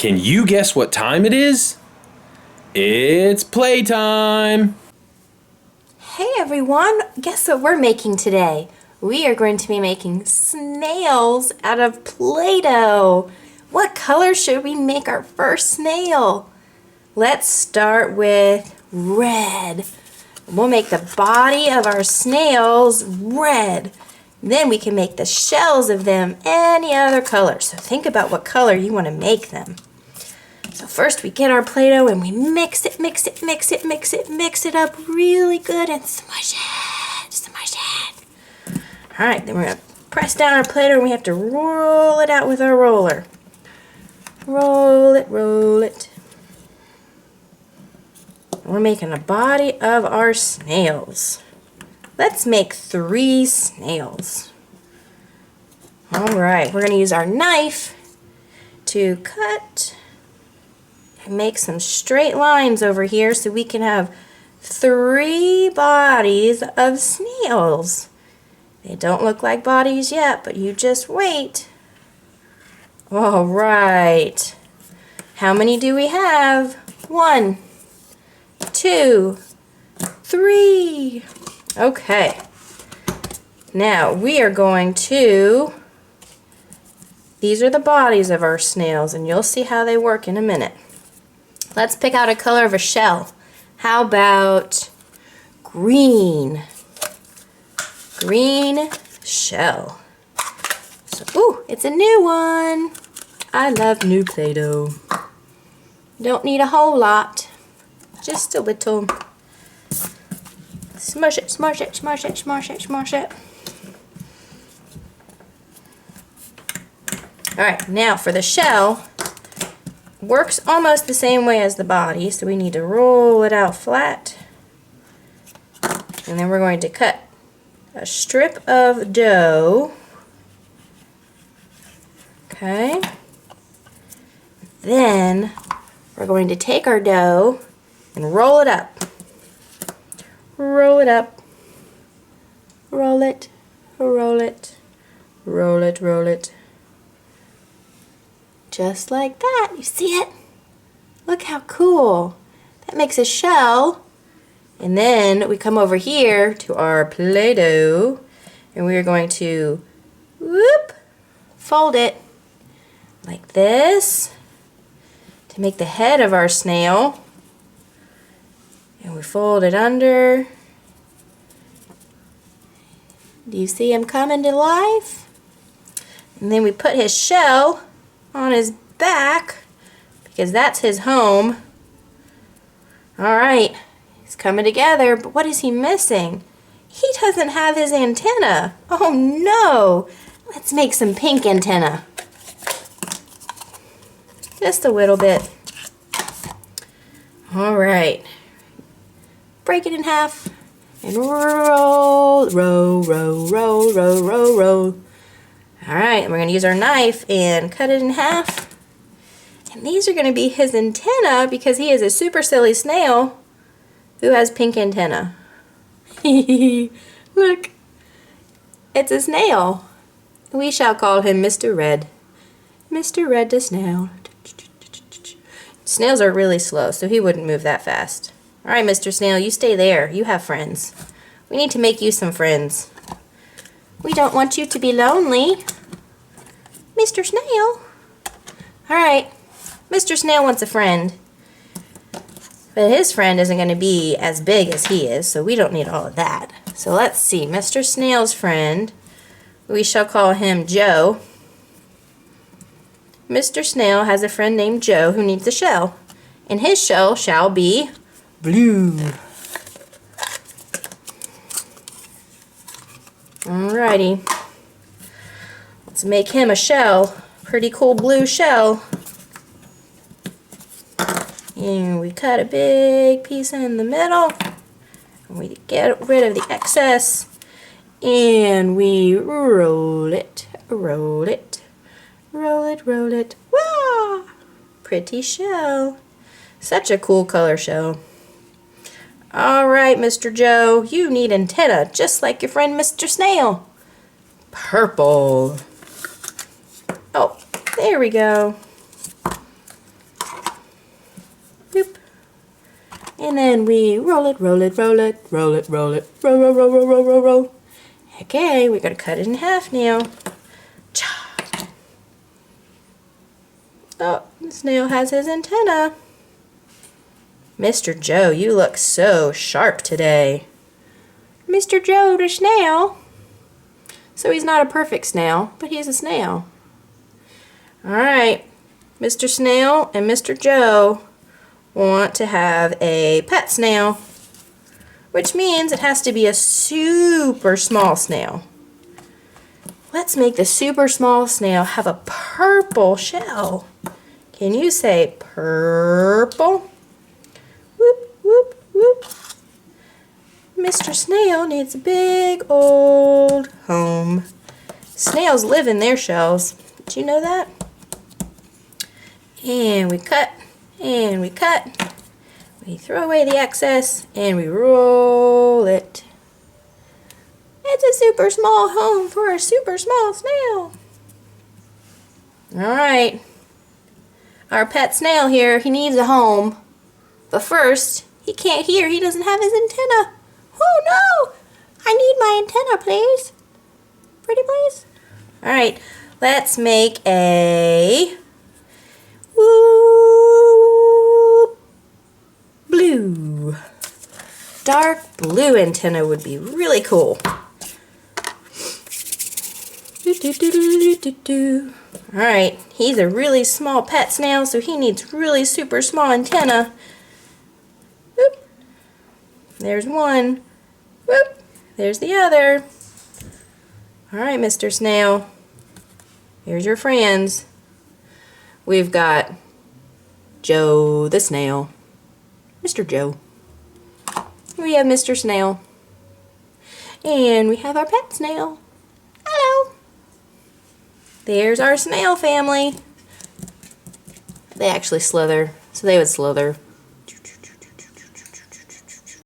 Can you guess what time it is? It's playtime! Hey everyone, guess what we're making today? We are going to be making snails out of Play-Doh. What color should we make our first snail? Let's start with red. We'll make the body of our snails red. Then we can make the shells of them any other color. So think about what color you want to make them. So first we get our Play-Doh and we mix it up really good and smush it. All right, then we're gonna press down our Play-Doh and we have to roll it out with our roller. Roll it. We're making a body of our snails. Let's make 3 snails. All right, we're gonna use our knife to cut and make some straight lines over here so we can have 3 bodies of snails. They don't look like bodies yet, but you just wait. All right. How many do we have? 1, 2, 3. Okay. Now we are going to, these are the bodies of our snails, and you'll see how they work in a minute. Let's pick out a color of a shell. How about green? Green shell. So, ooh, it's a new one. I love new Play-Doh. Don't need a whole lot, just a little. Smush it. All right, now for the shell. Works almost the same way as the body, so we need to roll it out flat. And then we're going to cut a strip of dough. Okay. Then we're going to take our dough and roll it up. Roll it up. Roll it. Just like that. You see it? Look how cool. That makes a shell. And then we come over here to our Play-Doh and we are going to fold it like this to make the head of our snail. And we fold it under. Do you see him coming to life? And then we put his shell on his back because that's his home. All right, he's coming together, but what is he missing? He doesn't have his antenna. Oh no! Let's make some pink antenna. Just a little bit. All right. Break it in half and roll. Alright, we're going to use our knife and cut it in half. And these are going to be his antenna because he is a super silly snail who has pink antenna. Look, it's a snail. We shall call him Mr. Red. Mr. Red the Snail. Snails are really slow, so he wouldn't move that fast. Alright, Mr. Snail, you stay there. You have friends. We need to make you some friends. We don't want you to be lonely. Mr. Snail. Alright, Mr. Snail wants a friend. But his friend isn't going to be as big as he is, so we don't need all of that. So let's see, Mr. Snail's friend, we shall call him Joe. Mr. Snail has a friend named Joe who needs a shell. And his shell shall be blue. Alrighty. Let's make him a shell. Pretty cool blue shell. And we cut a big piece in the middle. And we get rid of the excess. And we roll it. Wow! Pretty shell. Such a cool color shell. Alright, Mr. Joe, you need antenna just like your friend Mr. Snail. Purple. Oh, there we go. And then we roll it, roll it, roll it, roll it, roll it, roll, roll, roll, roll, roll, roll, roll. Okay, we're gonna cut it in half now. Cha. Oh, the snail has his antenna. Mr. Joe, you look so sharp today. Mr. Joe the snail. So he's not a perfect snail, but he's a snail. Alright, Mr. Snail and Mr. Joe want to have a pet snail, which means it has to be a super small snail. Let's make the super small snail have a purple shell. Can you say purple? Whoop, whoop, whoop. Mr. Snail needs a big old home. Snails live in their shells. Did you know that? And we cut, and we cut. We throw away the excess, and we roll it. It's a super small home for a super small snail. Alright. Our pet snail here, he needs a home. But first, he can't hear. He doesn't have his antenna. Oh no! I need my antenna, please. Pretty please. Alright, let's make a blue. Dark blue antenna would be really cool. Alright, he's a really small pet snail, so he needs really super small antenna. Whoop. There's one. Whoop. There's the other. Alright, Mr. Snail. Here's your friends. We've got Joe the Snail. Mr. Joe. We have Mr. Snail. And we have our pet snail. Hello. There's our snail family. They actually slither, so they would slither.